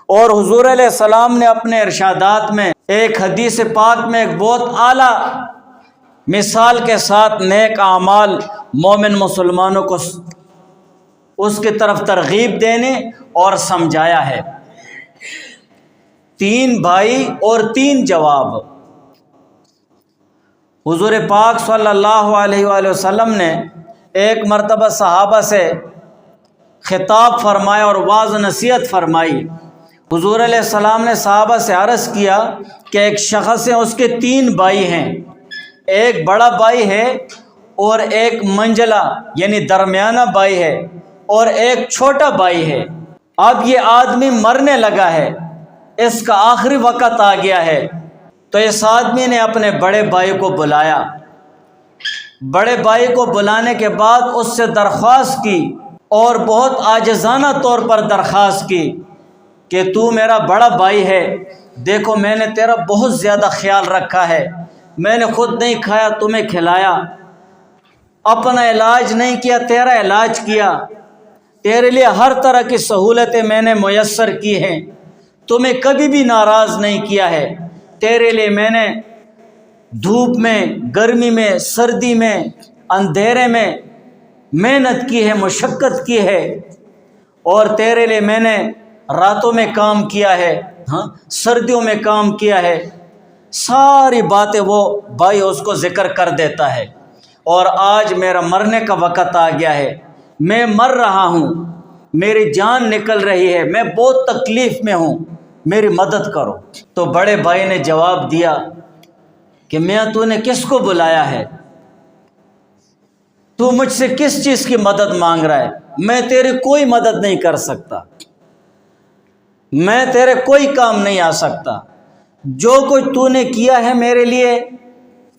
اور حضور علیہ السلام نے اپنے ارشادات میں ایک حدیث پاک میں ایک بہت اعلیٰ مثال کے ساتھ نیک اعمال مومن مسلمانوں کو اس کی طرف ترغیب دینے اور سمجھایا ہے۔ 3 بھائی اور 3 جواب۔ حضور پاک صلی اللہ علیہ وآلہ وسلم نے ایک مرتبہ صحابہ سے خطاب فرمایا اور واعظ نصیحت فرمائی۔ حضور علیہ السلام نے صحابہ سے عرض کیا کہ ایک شخص ہے، اس کے 3 بھائی ہیں، ایک بڑا بھائی ہے اور ایک منجلا یعنی درمیانہ بھائی ہے اور ایک چھوٹا بھائی ہے۔ اب یہ آدمی مرنے لگا ہے، اس کا آخری وقت آ گیا ہے، تو اس آدمی نے اپنے بڑے بھائی کو بلایا۔ بڑے بھائی کو بلانے کے بعد اس سے درخواست کی اور بہت عاجزانہ طور پر درخواست کی کہ تو میرا بڑا بھائی ہے، دیکھو میں نے تیرا بہت زیادہ خیال رکھا ہے، میں نے خود نہیں کھایا تمہیں کھلایا، اپنا علاج نہیں کیا تیرا علاج کیا، تیرے لیے ہر طرح کی سہولتیں میں نے میسر کی ہیں، تمہیں کبھی بھی ناراض نہیں کیا ہے، تیرے لیے میں نے دھوپ میں، گرمی میں، سردی میں، اندھیرے میں محنت کی ہے، مشقت کی ہے، اور تیرے لیے میں نے راتوں میں کام کیا ہے، سردیوں میں کام کیا ہے۔ ساری باتیں وہ بھائی اس کو ذکر کر دیتا ہے، اور آج میرا مرنے کا وقت آ گیا ہے، میں مر رہا ہوں، میری جان نکل رہی ہے، میں بہت تکلیف میں ہوں، میری مدد کرو۔ تو بڑے بھائی نے جواب دیا کہ میاں تو نے کس کو بلایا ہے، تو مجھ سے کس چیز کی مدد مانگ رہا ہے، میں تیری کوئی مدد نہیں کر سکتا، میں تیرے کوئی کام نہیں آ سکتا، جو کچھ تو نے کیا ہے میرے لیے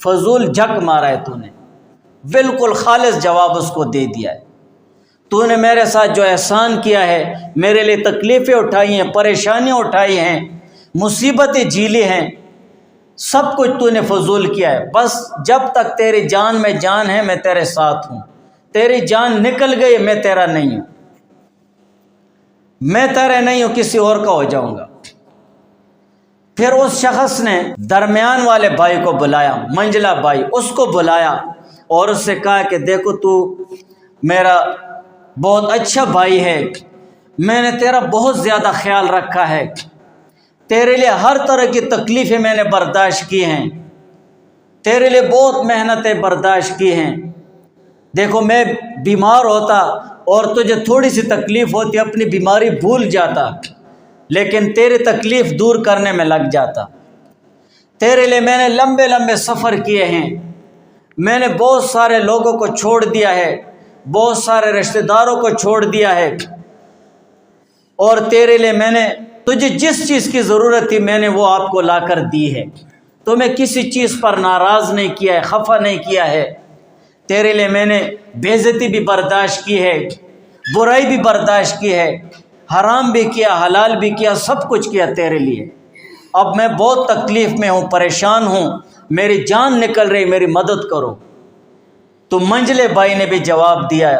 فضول جھک مارا ہے، تو نے بالکل خالص جواب اس کو دے دیا ہے، تو نے میرے ساتھ جو احسان کیا ہے، میرے لیے تکلیفیں اٹھائی ہیں، پریشانیاں اٹھائی ہیں، مصیبتیں جھیلی ہیں، سب کچھ تو نے فضول کیا ہے، بس جب تک تیری جان میں جان ہے میں تیرے ساتھ ہوں، تیری جان نکل گئی میں تیرا نہیں ہوں، میں تیرے نہیں ہوں، کسی اور کا ہو جاؤں گا۔ پھر اس شخص نے درمیان والے بھائی کو بلایا، منجلا بھائی، اس کو بلایا اور اس سے کہا کہ دیکھو تو میرا بہت اچھا بھائی ہے، میں نے تیرا بہت زیادہ خیال رکھا ہے، تیرے لیے ہر طرح کی تکلیفیں میں نے برداشت کی ہیں، تیرے لیے بہت محنتیں برداشت کی ہیں، دیکھو میں بیمار ہوتا اور تجھے تھوڑی سی تکلیف ہوتی اپنی بیماری بھول جاتا، لیکن تیری تکلیف دور کرنے میں لگ جاتا، تیرے لیے میں نے لمبے لمبے سفر کیے ہیں، میں نے بہت سارے لوگوں کو چھوڑ دیا ہے، بہت سارے رشتہ داروں کو چھوڑ دیا ہے، اور تیرے لیے میں نے تجھے جس چیز کی ضرورت تھی میں نے وہ آپ کو لا کر دی ہے، تمہیں کسی چیز پر ناراض نہیں کیا ہے، خفا نہیں کیا ہے، تیرے لیے میں نے بے عزتی بھی برداشت کی ہے، برائی بھی برداشت کی ہے، حرام بھی کیا، حلال بھی کیا، سب کچھ کیا تیرے لیے، اب میں بہت تکلیف میں ہوں، پریشان ہوں، میری جان نکل رہی، میری مدد کرو۔ تو منجلے بھائی نے بھی جواب دیا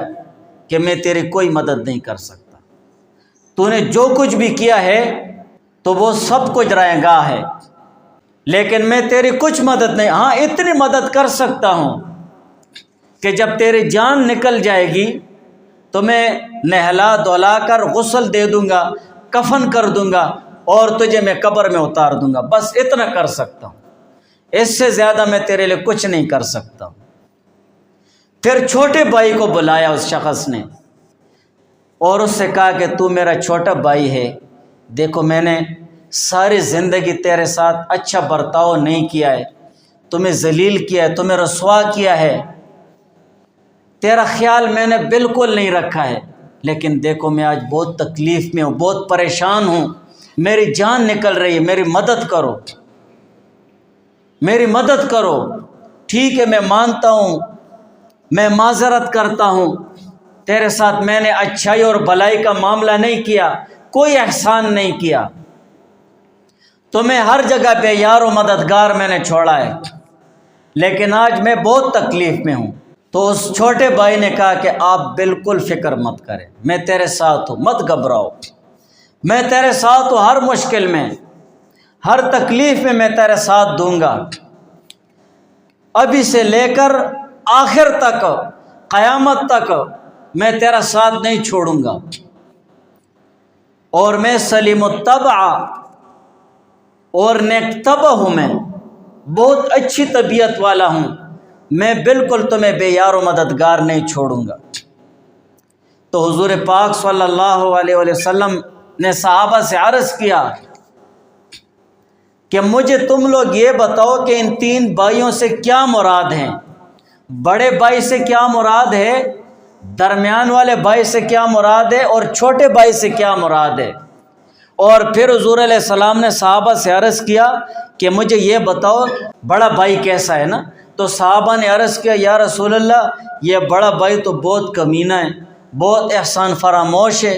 کہ میں تیری کوئی مدد نہیں کر سکتا، تو نے جو کچھ بھی کیا ہے تو وہ سب کچھ رائے گاہ ہے، لیکن میں تیری کچھ مدد نہیں، ہاں اتنی مدد کر سکتا ہوں کہ جب تیری جان نکل جائے گی تو میں نہلا دھلا کر غسل دے دوں گا، کفن کر دوں گا اور تجھے میں قبر میں اتار دوں گا، بس اتنا کر سکتا ہوں، اس سے زیادہ میں تیرے لیے کچھ نہیں کر سکتا ہوں۔ پھر چھوٹے بھائی کو بلایا اس شخص نے اور اس سے کہا کہ تو میرا چھوٹا بھائی ہے، دیکھو میں نے ساری زندگی تیرے ساتھ اچھا برتاؤ نہیں کیا ہے، تمہیں ذلیل کیا ہے، تمہیں رسوا کیا ہے، تیرا خیال میں نے بالکل نہیں رکھا ہے، لیکن دیکھو میں آج بہت تکلیف میں ہوں، بہت پریشان ہوں، میری جان نکل رہی ہے، میری مدد کرو، میری مدد کرو۔ ٹھیک ہے میں مانتا ہوں، میں معذرت کرتا ہوں، تیرے ساتھ میں نے اچھائی اور بھلائی کا معاملہ نہیں کیا، کوئی احسان نہیں کیا، تمہیں ہر جگہ پہ یار و مددگار میں نے چھوڑا ہے، لیکن آج میں بہت تکلیف میں ہوں۔ تو اس چھوٹے بھائی نے کہا کہ آپ بالکل فکر مت کریں، میں تیرے ساتھ ہوں، مت گھبراؤ، میں تیرے ساتھ ہوں ہر مشکل میں، ہر تکلیف میں تیرے ساتھ دوں گا، ابھی سے لے کر آخر تک، قیامت تک میں تیرا ساتھ نہیں چھوڑوں گا، اور میں سلیم الطبع اور نیک طبع ہوں، میں بہت اچھی طبیعت والا ہوں، میں بالکل تمہیں بے یار و مددگار نہیں چھوڑوں گا۔ تو حضور پاک صلی اللہ علیہ وسلم نے صحابہ سے عرض کیا کہ مجھے تم لوگ یہ بتاؤ کہ ان تین بھائیوں سے کیا مراد ہیں؟ بڑے بھائی سے کیا مراد ہے، درمیان والے بھائی سے کیا مراد ہے، اور چھوٹے بھائی سے کیا مراد ہے؟ اور پھر حضور علیہ السلام نے صحابہ سے عرض کیا کہ مجھے یہ بتاؤ بڑا بھائی کیسا ہے نا؟ تو صحابہ نے عرض کیا یا رسول اللہ، یہ بڑا بھائی تو بہت کمینہ ہے، بہت احسان فراموش ہے،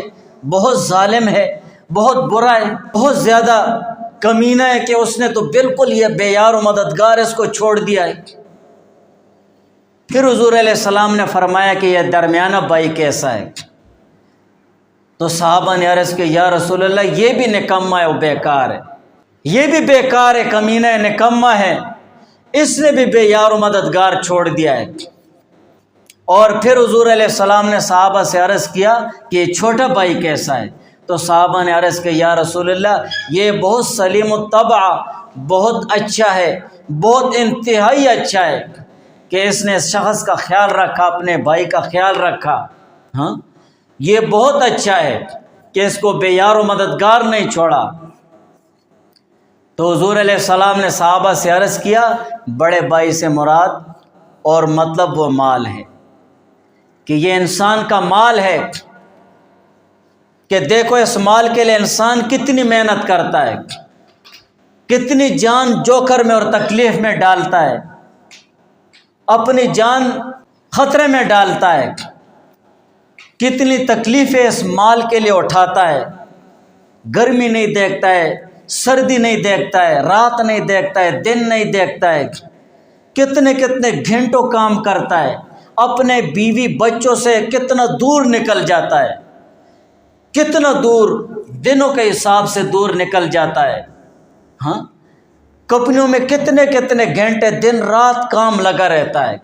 بہت ظالم ہے، بہت برا ہے، بہت زیادہ کمینہ ہے کہ اس نے تو بالکل یہ بے یار و مددگار اس کو چھوڑ دیا ہے۔ پھر حضور علیہ السلام نے فرمایا کہ یہ درمیانہ بھائی کیسا ہے؟ تو صحابہ نے عرض کہ یا رسول اللہ یہ بھی نکمہ ہے، وہ بیکار ہے، یہ بھی بیکار ہے، کمینہ ہے، نکمہ ہے، اس نے بھی بے یار و مددگار چھوڑ دیا ہے۔ اور پھر حضور علیہ السلام نے صحابہ سے عرض کیا کہ یہ چھوٹا بھائی کیسا ہے؟ تو صحابہ نے عرض کیا یا رسول اللہ یہ بہت سلیم الطبع، بہت اچھا ہے، بہت انتہائی اچھا ہے کہ اس نے اس شخص کا خیال رکھا، اپنے بھائی کا خیال رکھا، ہاں یہ بہت اچھا ہے کہ اس کو بے یار و مددگار نہیں چھوڑا۔ تو حضور علیہ السلام نے صحابہ سے عرض کیا بڑے بھائی سے مراد اور مطلب وہ مال ہے، کہ یہ انسان کا مال ہے، کہ دیکھو اس مال کے لیے انسان کتنی محنت کرتا ہے، کتنی جان جوکر میں اور تکلیف میں ڈالتا ہے، اپنی جان خطرے میں ڈالتا ہے، کتنی تکلیفیں اس مال کے لیے اٹھاتا ہے، گرمی نہیں دیکھتا ہے، سردی نہیں دیکھتا ہے، رات نہیں دیکھتا ہے، دن نہیں دیکھتا ہے، کتنے کتنے گھنٹوں کام کرتا ہے، اپنے بیوی بچوں سے کتنا دور نکل جاتا ہے، کتنا دور دنوں کے حساب سے دور نکل جاتا ہے، ہاں کمپنیوں میں کتنے کتنے گھنٹے دن رات کام لگا رہتا ہے،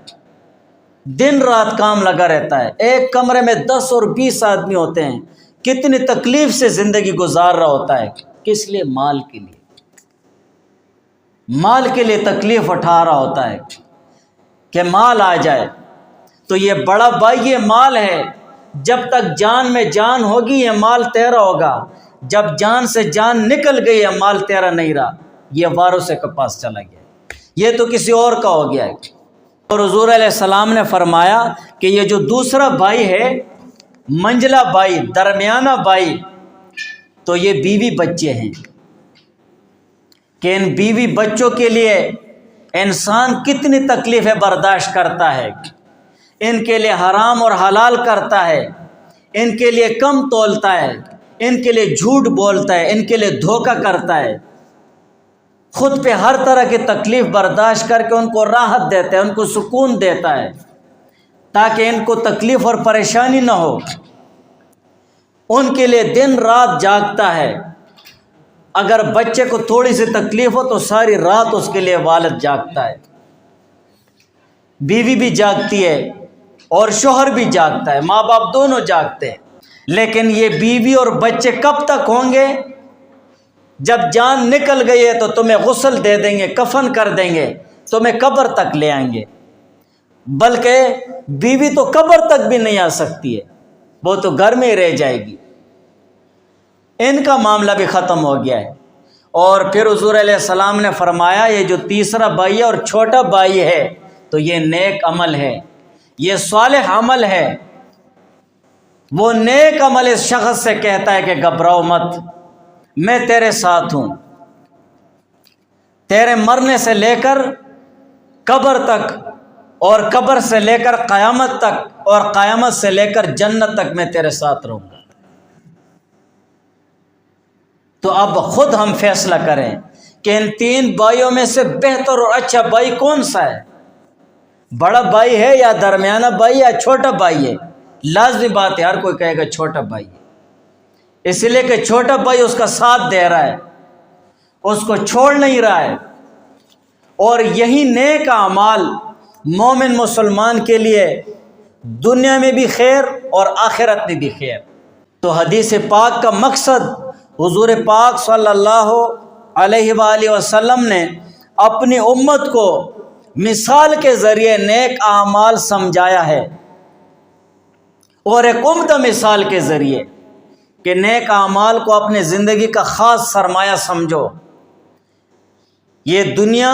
دن رات کام لگا رہتا ہے، ایک کمرے میں 10 اور 20 آدمی ہوتے ہیں، کتنی تکلیف سے زندگی گزار رہا ہوتا ہے، کس لیے؟ مال کے لیے، مال کے لیے تکلیف اٹھا رہا ہوتا ہے کہ مال آ جائے۔ تو یہ بڑا بھائی یہ مال ہے، جب تک جان میں جان ہوگی یہ مال تیرا ہوگا، جب جان سے جان نکل گئی یہ مال تیرا نہیں رہا، یہ وارثے کے پاس چلا گیا، یہ تو کسی اور کا ہو گیا ہے۔ اور حضور علیہ السلام نے فرمایا کہ یہ جو دوسرا بھائی ہے، منجلا بھائی، درمیانہ بھائی، تو یہ بیوی بچے ہیں، کہ ان بیوی بچوں کے لیے انسان کتنی تکلیفیں برداشت کرتا ہے، ان کے لیے حرام اور حلال کرتا ہے، ان کے لیے کم تولتا ہے، ان کے لیے جھوٹ بولتا ہے، ان کے لیے دھوکہ کرتا ہے، خود پہ ہر طرح کی تکلیف برداشت کر کے ان کو راحت دیتا ہے، ان کو سکون دیتا ہے، تاکہ ان کو تکلیف اور پریشانی نہ ہو، ان کے لیے دن رات جاگتا ہے، اگر بچے کو تھوڑی سی تکلیف ہو تو ساری رات اس کے لیے والد جاگتا ہے، بیوی بھی جاگتی ہے اور شوہر بھی جاگتا ہے، ماں باپ دونوں جاگتے ہیں۔ لیکن یہ بیوی اور بچے کب تک ہوں گے؟ جب جان نکل گئی ہے تو تمہیں غسل دے دیں گے، کفن کر دیں گے، تمہیں قبر تک لے آئیں گے، بلکہ بیوی تو قبر تک بھی نہیں آ سکتی ہے، وہ تو گھر میں ہی رہ جائے گی، ان کا معاملہ بھی ختم ہو گیا ہے۔ اور پھر حضور علیہ السلام نے فرمایا یہ جو تیسرا بھائی ہے اور چھوٹا بھائی ہے تو یہ نیک عمل ہے، یہ صالح عمل ہے، وہ نیک عمل اس شخص سے کہتا ہے کہ گھبراؤ مت، میں تیرے ساتھ ہوں، تیرے مرنے سے لے کر قبر تک، اور قبر سے لے کر قیامت تک، اور قیامت سے لے کر جنت تک میں تیرے ساتھ رہوں گا۔ تو اب خود ہم فیصلہ کریں کہ ان تین بھائیوں میں سے بہتر اور اچھا بھائی کون سا ہے؟ بڑا بھائی ہے یا درمیانہ بھائی یا چھوٹا بھائی ہے؟ لازمی بات ہے ہر کوئی کہے گا چھوٹا بھائی ہے، اس لیے کہ چھوٹا بھائی اس کا ساتھ دے رہا ہے، اس کو چھوڑ نہیں رہا ہے، اور یہی نیک اعمال مومن مسلمان کے لیے دنیا میں بھی خیر اور آخرت میں بھی خیر۔ تو حدیث پاک کا مقصد حضور پاک صلی اللہ علیہ وآلہ وسلم نے اپنی امت کو مثال کے ذریعے نیک اعمال سمجھایا ہے، اور ایک عمدہ مثال کے ذریعے کہ نیک اعمال کو اپنے زندگی کا خاص سرمایہ سمجھو۔ یہ دنیا،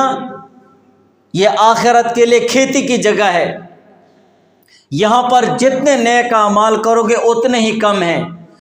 یہ آخرت کے لیے کھیتی کی جگہ ہے، یہاں پر جتنے نیک اعمال کرو گے اتنے ہی کم ہیں۔